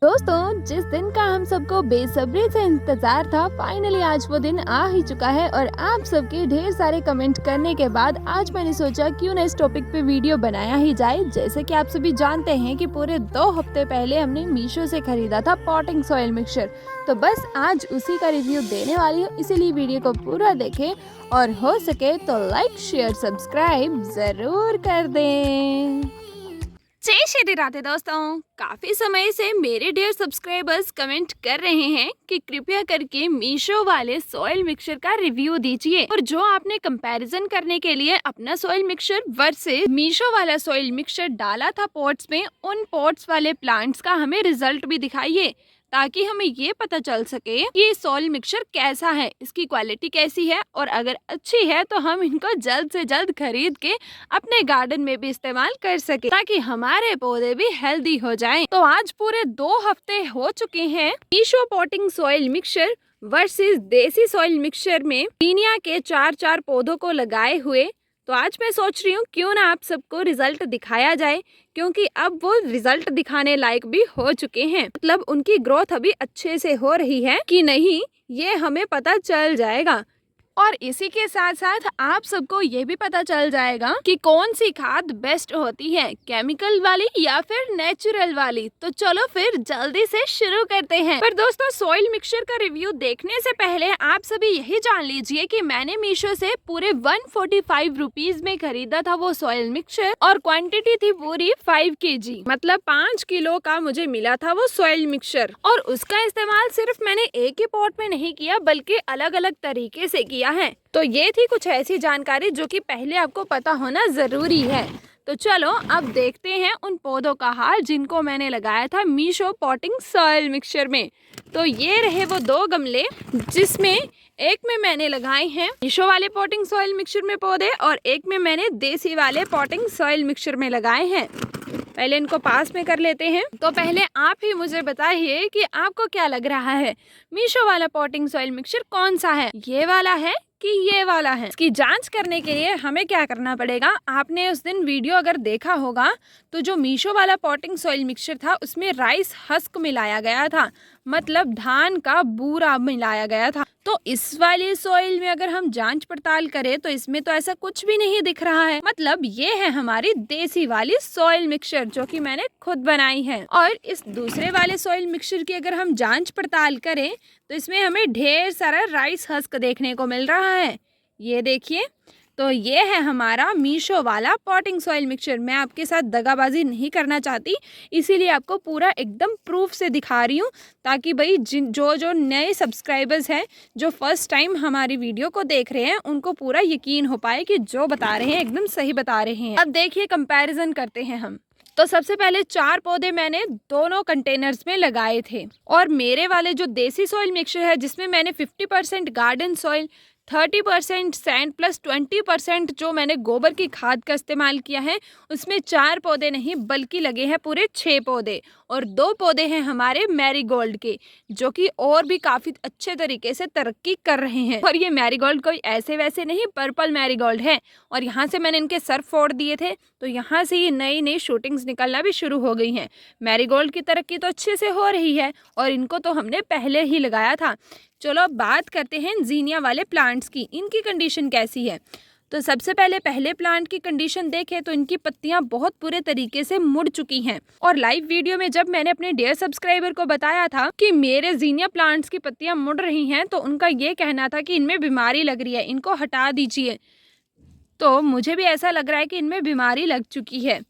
दोस्तों, जिस दिन का हम सबको बेसब्री से इंतजार था, फाइनली आज वो दिन आ ही चुका है। और आप सबके ढेर सारे कमेंट करने के बाद आज मैंने सोचा क्यों ना इस टॉपिक पे वीडियो बनाया ही जाए। जैसे कि आप सभी जानते हैं कि पूरे 2 हफ्ते पहले हमने मीशो से खरीदा था पॉटिंग सॉइल मिक्सचर, तो बस आज उसी का रिव्यू देने वाली हूँ। इसीलिए वीडियो को पूरा देखें और हो सके तो लाइक शेयर सब्सक्राइब जरूर कर दें। जय श्री राधे दोस्तों, काफी समय से मेरे डियर सब्सक्राइबर्स कमेंट कर रहे हैं कि कृपया करके मीशो वाले सॉइल मिक्सचर का रिव्यू दीजिए। और जो आपने कंपैरिजन करने के लिए अपना सॉइल मिक्सचर वर्सेस मीशो वाला सॉइल मिक्सचर डाला था पॉट्स में, उन पॉट्स वाले प्लांट्स का हमें रिजल्ट भी दिखाइए, ताकि हमें ये पता चल सके कि ये सॉइल मिक्सचर कैसा है, इसकी क्वालिटी कैसी है, और अगर अच्छी है तो हम इनको जल्द से जल्द खरीद के अपने गार्डन में भी इस्तेमाल कर सके, ताकि हमारे पौधे भी हेल्दी हो जाएं। तो आज पूरे 2 हफ्ते हो चुके हैं Meesho potting soil mixture versus देसी सॉइल मिक्सचर में जीनिया के 4-4 पौधों को लगाए हुए। तो आज मैं सोच रही हूँ क्यों ना आप सबको रिजल्ट दिखाया जाए, क्योंकि अब वो रिजल्ट दिखाने लायक भी हो चुके हैं। मतलब उनकी ग्रोथ अभी अच्छे से हो रही है कि नहीं, ये हमें पता चल जाएगा। और इसी के साथ साथ आप सबको ये भी पता चल जाएगा कि कौन सी खाद बेस्ट होती है, केमिकल वाली या फिर नेचुरल वाली। तो चलो फिर जल्दी से शुरू करते हैं। पर दोस्तों, सॉइल मिक्सचर का रिव्यू देखने से पहले आप सभी यही जान लीजिए कि मैंने मीशो से पूरे 145 रुपीज में खरीदा था वो सॉइल मिक्सचर, और क्वांटिटी थी पूरी 5 kg, मतलब 5 किलो का मुझे मिला था वो सॉइल मिक्सचर। और उसका इस्तेमाल सिर्फ मैंने एक ही पॉट में नहीं किया, बल्कि अलग अलग तरीके से किया है। तो ये थी कुछ ऐसी जानकारी जो कि पहले आपको पता होना जरूरी है। तो चलो अब देखते हैं उन पौधों का हाल जिनको मैंने लगाया था मीशो पॉटिंग सॉइल मिक्सचर में। तो ये रहे वो 2 गमले, जिसमें एक में मैंने लगाए हैं मीशो वाले पॉटिंग सॉइल मिक्सचर में पौधे, और एक में मैंने देसी वाले पॉटिंग सॉइल मिक्सचर में लगाए हैं। पहले इनको पास में कर लेते हैं। तो पहले आप ही मुझे बताइए कि आपको क्या लग रहा है, मीशो वाला पॉटिंग सॉइल मिक्सचर कौन सा है, ये वाला है कि ये वाला है। इसकी जांच करने के लिए हमें क्या करना पड़ेगा, आपने उस दिन वीडियो अगर देखा होगा तो जो मीशो वाला पॉटिंग सॉइल मिक्सचर था उसमें राइस हस्क मिलाया गया था, मतलब धान का बूरा मिलाया गया था। तो इस वाले सॉइल में अगर हम जांच पड़ताल करें तो इसमें तो ऐसा कुछ भी नहीं दिख रहा है। मतलब ये है हमारी देसी वाली सॉइल मिक्सचर जो कि मैंने खुद बनाई है। और इस दूसरे वाले सॉइल मिक्सचर की अगर हम जांच पड़ताल करें तो इसमें हमें ढेर सारा राइस हस्क देखने को मिल रहा है। ये देखिए, तो ये है हमारा मीशो वाला पॉटिंग सॉइल मिक्सचर। मैं आपके साथ दगाबाजी नहीं करना चाहती, इसीलिए आपको पूरा एकदम प्रूफ से दिखा रही हूँ, ताकि भाई जो नए सब्सक्राइबर्स हैं, जो फर्स्ट टाइम हमारी वीडियो को देख रहे हैं, उनको पूरा यकीन हो पाए कि जो बता रहे हैं एकदम सही बता रहे हैं। अब देखिए कंपैरिजन करते हैं हम। तो सबसे पहले 4 पौधे मैंने दोनों कंटेनर्स में लगाए थे, और मेरे वाले जो देसी सॉइल मिक्सचर है जिसमें मैंने 50% गार्डन सॉइल, 30% सैंड प्लस 20% जो मैंने गोबर की खाद का इस्तेमाल किया है, उसमें 4 पौधे नहीं बल्कि लगे हैं पूरे 6 पौधे। और 2 पौधे हैं हमारे मैरीगोल्ड के, जो कि और भी काफ़ी अच्छे तरीके से तरक्की कर रहे हैं। और ये मैरीगोल्ड कोई ऐसे वैसे नहीं, पर्पल मैरीगोल्ड है। और यहाँ से मैंने इनके सर फोड़ दिए थे, तो यहाँ से ये नई नई शूटिंग्स निकलना भी शुरू हो गई हैं। मैरीगोल्ड की तरक्की तो अच्छे से हो रही है, और इनको तो हमने पहले ही लगाया था। चलो अब बात करते हैं जीनिया वाले प्लांट्स की, इनकी कंडीशन कैसी है। तो सबसे पहले प्लांट की कंडीशन देखें तो इनकी पत्तियां बहुत बुरे तरीके से मुड़ चुकी हैं। और लाइव वीडियो में जब मैंने अपने डियर सब्सक्राइबर को बताया था कि मेरे जीनिया प्लांट्स की पत्तियां मुड़ रही हैं, तो उनका ये कहना था कि इनमें बीमारी लग रही है, इनको हटा दीजिए। तो मुझे भी ऐसा लग रहा है कि इनमें बीमारी लग चुकी है,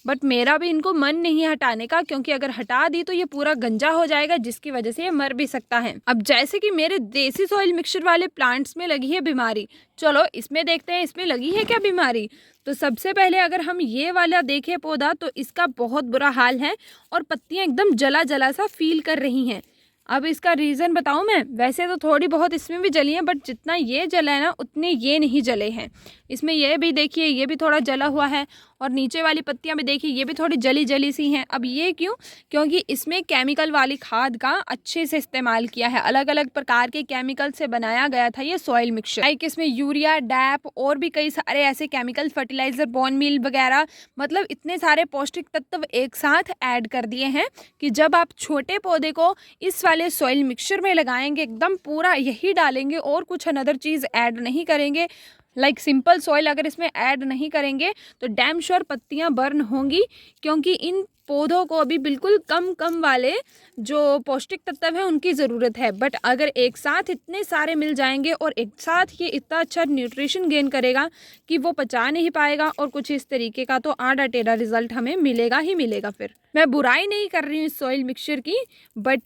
बट मेरा भी इनको मन नहीं हटाने का, क्योंकि अगर हटा दी तो ये पूरा गंजा हो जाएगा, जिसकी वजह से ये मर भी सकता है। अब जैसे कि मेरे देसी सॉइल मिक्सचर वाले प्लांट्स में लगी है बीमारी, चलो इसमें देखते हैं इसमें लगी है क्या बीमारी। तो सबसे पहले अगर हम ये वाला देखें पौधा, तो इसका बहुत बुरा हाल है और पत्तियां एकदम जला जला सा फील कर रही हैं। अब इसका रीज़न बताऊं मैं, वैसे तो थोड़ी बहुत इसमें भी जली है, बट जितना ये जला है ना उतने ये नहीं जले हैं। इसमें ये भी देखिए, ये भी थोड़ा जला हुआ है, और नीचे वाली पत्तियां भी देखिए ये भी थोड़ी जली जली सी हैं। अब ये क्यों? क्योंकि इसमें केमिकल वाली खाद का अच्छे से इस्तेमाल किया है, अलग अलग प्रकार के केमिकल से बनाया गया था ये सॉइल मिक्सचर। लाइक इसमें यूरिया, डैप और भी कई सारे ऐसे केमिकल, फर्टिलाइजर, बोन मील वगैरह, मतलब इतने सारे पौष्टिक तत्व एक साथ ऐड कर दिए हैं कि जब आप छोटे पौधे को इस वाले सॉइल मिक्सचर में लगाएंगे, एकदम पूरा यही डालेंगे और कुछ अनदर चीज़ ऐड नहीं करेंगे, लाइक सिंपल सॉइल अगर इसमें ऐड नहीं करेंगे तो डैम श्योर पत्तियां बर्न होंगी, क्योंकि इन पौधों को अभी बिल्कुल कम कम वाले जो पौष्टिक तत्व हैं उनकी ज़रूरत है। बट अगर एक साथ इतने सारे मिल जाएंगे और एक साथ ये इतना अच्छा न्यूट्रिशन गेन करेगा कि वो पचा नहीं पाएगा और कुछ इस तरीके का तो आड़ा टेढ़ा रिजल्ट हमें मिलेगा ही मिलेगा। फिर मैं बुराई नहीं कर रही हूँ इस सॉइल मिक्सचर की, बट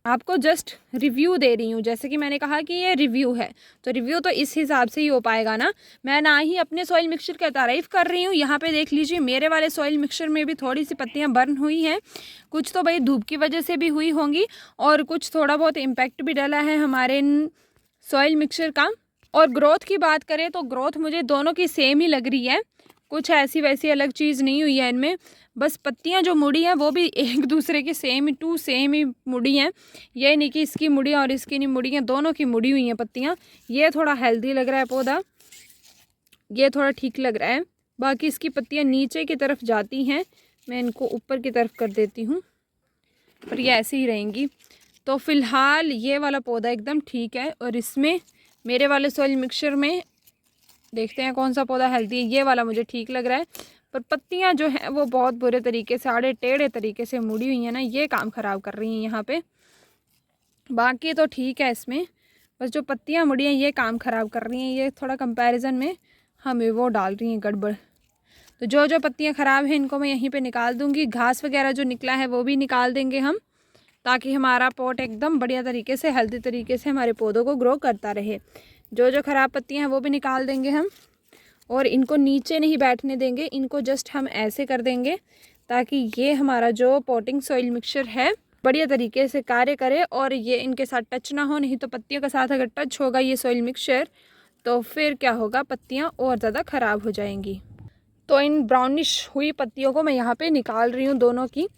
आपको जस्ट रिव्यू दे रही हूँ। जैसे कि मैंने कहा कि ये रिव्यू है, तो रिव्यू तो इस हिसाब से ही हो पाएगा ना। मैं ना ही अपने सॉइल मिक्सचर की तारीफ़ कर रही हूँ। यहाँ पे देख लीजिए मेरे वाले सॉइल मिक्सचर में भी थोड़ी सी पत्तियाँ बर्न हुई हैं, कुछ तो भाई धूप की वजह से भी हुई होंगी और कुछ थोड़ा बहुत इम्पैक्ट भी डाला है हमारे इन सॉइल मिक्सचर का। और ग्रोथ की बात करें तो ग्रोथ मुझे दोनों की सेम ही लग रही है, कुछ ऐसी वैसी अलग चीज़ नहीं हुई है इनमें। बस पत्तियां जो मुड़ी हैं वो भी एक दूसरे के सेम ही मुड़ी हैं। ये नहीं कि इसकी मुड़ी और इसकी नहीं मुड़ी हैं, दोनों की मुड़ी हुई हैं पत्तियां। ये थोड़ा हेल्दी लग रहा है पौधा, ये थोड़ा ठीक लग रहा है। बाकी इसकी पत्तियां नीचे की तरफ जाती हैं, मैं इनको ऊपर की तरफ कर देती हूँ, पर ये ऐसे ही रहेंगी। तो फ़िलहाल ये वाला पौधा एकदम ठीक है। और इसमें मेरे वाले सॉइल मिक्सचर में देखते हैं कौन सा पौधा हेल्दी है। ये वाला मुझे ठीक लग रहा है, पर पत्तियां जो हैं वो बहुत बुरे तरीके से आड़े टेढ़े तरीके से मुड़ी हुई हैं ना, ये काम ख़राब कर रही हैं यहाँ पे। बाकी तो ठीक है इसमें, बस जो पत्तियां मुड़ी हैं ये काम ख़राब कर रही हैं। ये थोड़ा कंपैरिजन में हमें वो डाल रही हैं गड़बड़। तो जो जो पत्तियां ख़राब हैं इनको मैं यहीं पे निकाल दूँगी। घास वगैरह जो निकला है वो भी निकाल देंगे हम, ताकि हमारा पॉट एकदम बढ़िया तरीके से हेल्दी तरीके से हमारे पौधों को ग्रो करता रहे। जो जो ख़राब पत्तियां हैं वो भी निकाल देंगे हम, और इनको नीचे नहीं बैठने देंगे, इनको जस्ट हम ऐसे कर देंगे ताकि ये हमारा जो पॉटिंग सॉइल मिक्सचर है बढ़िया तरीके से कार्य करे और ये इनके साथ टच ना हो। नहीं तो पत्तियों के साथ अगर टच होगा ये सॉइल मिक्सचर तो फिर क्या होगा, पत्तियाँ और ज़्यादा ख़राब हो जाएंगी। तो इन ब्राउनिश हुई पत्तियों को मैं यहाँ पे निकाल रही हूँ, दोनों की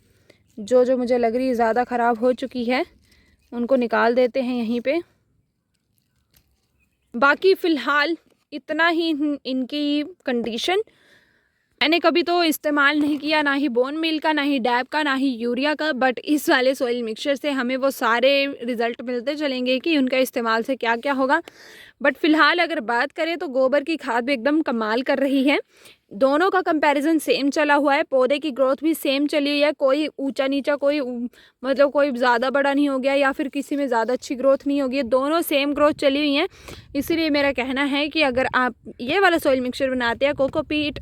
जो जो मुझे लग रही है ज़्यादा ख़राब हो चुकी है उनको निकाल देते हैं यहीं पे। बाकी फ़िलहाल इतना ही इनकी कंडीशन। मैंने कभी तो इस्तेमाल नहीं किया, ना ही बोन मील का, ना ही डैप का, ना ही यूरिया का, बट इस वाले सॉइल मिक्सचर से हमें वो सारे रिज़ल्ट मिलते चलेंगे कि उनका इस्तेमाल से क्या क्या होगा। बट फ़िलहाल अगर बात करें तो गोबर की खाद भी एकदम कमाल कर रही है। दोनों का कंपैरिजन सेम चला हुआ है, पौधे की ग्रोथ भी सेम चली हुई है, कोई ऊंचा नीचा, कोई मतलब कोई ज़्यादा बड़ा नहीं हो गया या फिर किसी में ज़्यादा अच्छी ग्रोथ नहीं होगी, दोनों सेम ग्रोथ चली हुई हैं। इसीलिए मेरा कहना है कि अगर आप ये वाला सॉइल मिक्सचर बनाते हैं कोकोपीट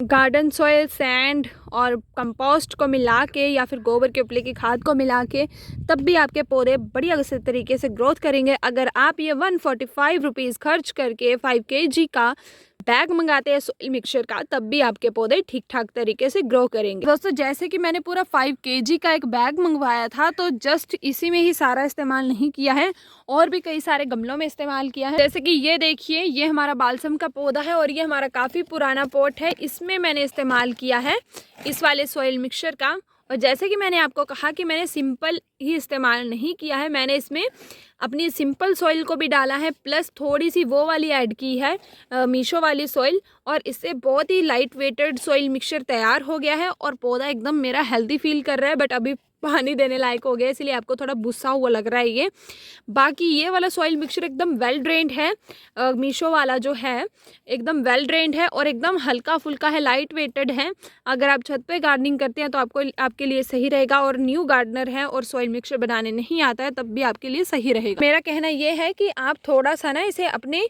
गार्डन सॉइल, सैंड और कंपोस्ट को मिला के या फिर गोबर के उपले की खाद को मिला के, तब भी आपके पौधे बढ़िया से तरीके से ग्रोथ करेंगे। अगर आप ये 145 रुपीज़ खर्च करके 5 kg का बैग मंगाते हैं सॉइल मिक्सचर का, तब भी आपके पौधे ठीक ठाक तरीके से ग्रो करेंगे। दोस्तों जैसे कि मैंने पूरा 5 kg का एक बैग मंगवाया था, तो जस्ट इसी में ही सारा इस्तेमाल नहीं किया है, और भी कई सारे गमलों में इस्तेमाल किया है। जैसे कि ये देखिए, ये हमारा बालसम का पौधा है और ये हमारा काफ़ी पुराना पॉट है, इसमें मैंने इस्तेमाल किया है इस वाले सॉइल मिक्सचर का। और जैसे कि मैंने आपको कहा कि मैंने सिंपल ही इस्तेमाल नहीं किया है, मैंने इसमें अपनी सिंपल सॉइल को भी डाला है, प्लस थोड़ी सी वो वाली ऐड की है मीशो वाली सॉइल, और इससे बहुत ही लाइट वेटेड सॉइल मिक्सचर तैयार हो गया है और पौधा एकदम मेरा हेल्दी फील कर रहा है। बट अभी पानी देने लायक हो गया, इसलिए आपको थोड़ा बुस्सा हुआ लग रहा है ये। बाकी ये वाला सॉइल मिक्सचर एकदम वेल ड्रेन्ड है, मीशो वाला जो है एकदम वेल ड्रेन्ड है और एकदम हल्का फुल्का है, लाइट वेटेड है। अगर आप छत पे गार्डनिंग करते हैं तो आपके लिए सही रहेगा, और न्यू गार्डनर है और सॉइल मिक्सचर बनाने नहीं आता है तब भी आपके लिए सही रहेगा। मेरा कहना ये है कि आप थोड़ा सा ना इसे अपने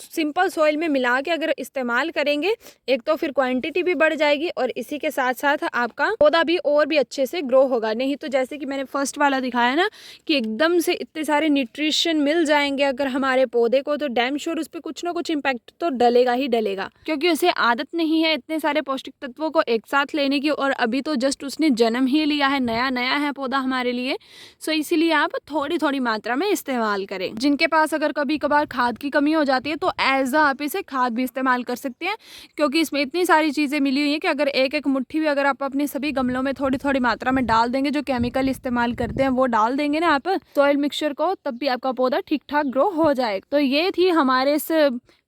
सिंपल सॉइल में मिला के अगर इस्तेमाल करेंगे, एक तो फिर क्वांटिटी भी बढ़ जाएगी और इसी के साथ साथ आपका पौधा भी और भी अच्छे से ग्रो ग्रो होगा। नहीं तो जैसे कि मैंने फर्स्ट वाला दिखाया ना कि एकदम से इतने सारे न्यूट्रिशन मिल जाएंगे अगर हमारे पौधे को, तो डैम श्योर उस पर कुछ ना कुछ इम्पैक्ट तो डलेगा ही डलेगा, क्योंकि उसे आदत नहीं है इतने सारे पौष्टिक तत्वों को एक साथ लेने की। और अभी तो जस्ट उसने जन्म ही लिया है, नया नया है पौधा हमारे लिए। सो इसीलिए आप थोड़ी थोड़ी मात्रा में इस्तेमाल करें। जिनके पास अगर कभी कभार खाद की कमी हो जाती है तो एज आप इसे खाद भी इस्तेमाल कर सकते हैं, क्योंकि इसमें इतनी सारी चीज़ें मिली हुई हैं कि अगर एक एक मुट्ठी भी अगर आप अपने सभी गमलों में थोड़ी थोड़ी मात्रा में डाल देंगे, जो केमिकल इस्तेमाल करते हैं वो डाल देंगे ना आप सॉइल मिक्सचर को, तब भी आपका पौधा ठीक ठाक ग्रो हो जाएगा। तो ये थी हमारे इस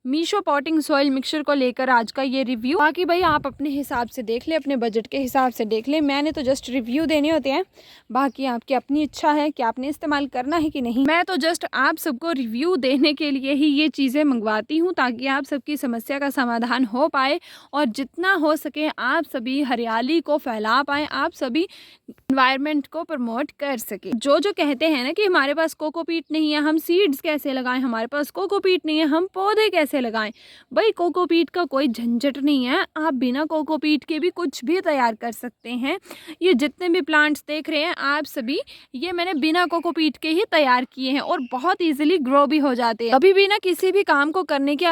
मीशो पॉटिंग सॉइल मिक्सचर को लेकर आज का ये रिव्यू। बाकी भाई आप अपने हिसाब से देख ले, अपने बजट के हिसाब से देख ले, मैंने तो जस्ट रिव्यू देने होते हैं, बाकी आपकी अपनी इच्छा है कि आपने इस्तेमाल करना है कि नहीं। मैं तो जस्ट आप सबको रिव्यू देने के लिए ही ये चीज़ें मंगवाती हूँ, ताकि आप सबकी समस्या का समाधान हो पाए और जितना हो सके आप सभी हरियाली को फैला पाएँ, आप सभी एनवायरनमेंट को प्रमोट कर सके। जो जो कहते हैं ना कि हमारे पास कोकोपीट नहीं है, हम सीड्स कैसे लगाएं, हमारे पास कोकोपीट नहीं है, हम पौधे कैसे लगाएं। भाई कोकोपीट का कोई झंझट नहीं है, आप बिना कोकोपीट के भी कुछ भी तैयार कर सकते हैं। ये जितने भी प्लांट्स देख रहे हैं आप सभी, ये मैंने बिना कोकोपीट के ही तैयार किए हैं और बहुत ईजिली ग्रो भी हो जाते हैं। अभी भी ना किसी भी काम को करने के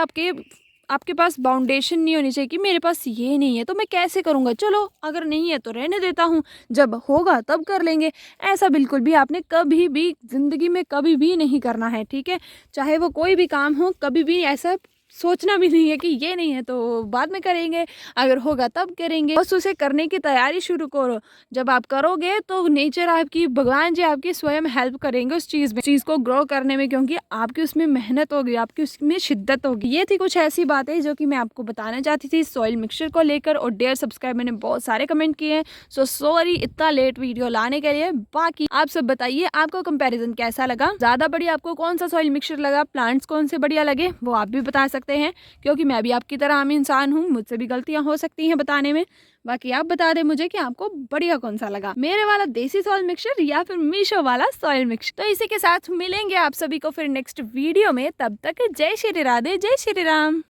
आपके पास बाउंडेशन नहीं होनी चाहिए कि मेरे पास ये नहीं है तो मैं कैसे करूँगा, चलो अगर नहीं है तो रहने देता हूँ, जब होगा तब कर लेंगे। ऐसा बिल्कुल भी आपने कभी भी ज़िंदगी में कभी भी नहीं करना है, ठीक है। चाहे वो कोई भी काम हो, कभी भी ऐसा सोचना भी नहीं है कि ये नहीं है तो बाद में करेंगे, अगर होगा तब करेंगे। बस उसे करने की तैयारी शुरू करो। जब आप करोगे तो नेचर आपकी, भगवान जी आपकी स्वयं हेल्प करेंगे उस चीज़ को ग्रो करने में, क्योंकि आपकी उसमें मेहनत होगी, आपकी उसमें शिद्दत होगी। ये थी कुछ ऐसी बातें जो कि मैं आपको बताना चाहती थी सॉइल मिक्सचर को लेकर। और डियर सब्सक्राइबर ने बहुत सारे कमेंट किए हैं, सो सॉरी इतना लेट वीडियो लाने के लिए। बाकी आप सब बताइए आपको कंपैरिजन कैसा लगा, ज़्यादा बढ़िया आपको कौन सा सॉइल मिक्सचर लगा, प्लांट्स कौन से बढ़िया लगे, वो आप भी बता सकते हैं, क्योंकि मैं भी आपकी तरह आम इंसान हूँ, मुझसे भी गलतियां हो सकती हैं बताने में। बाकी आप बता दें मुझे कि आपको बढ़िया कौन सा लगा, मेरे वाला देसी सॉइल मिक्सचर या फिर मीशो वाला सॉइल मिक्सचर। तो इसी के साथ मिलेंगे आप सभी को फिर नेक्स्ट वीडियो में, तब तक जय श्री राधे, जय श्री राम।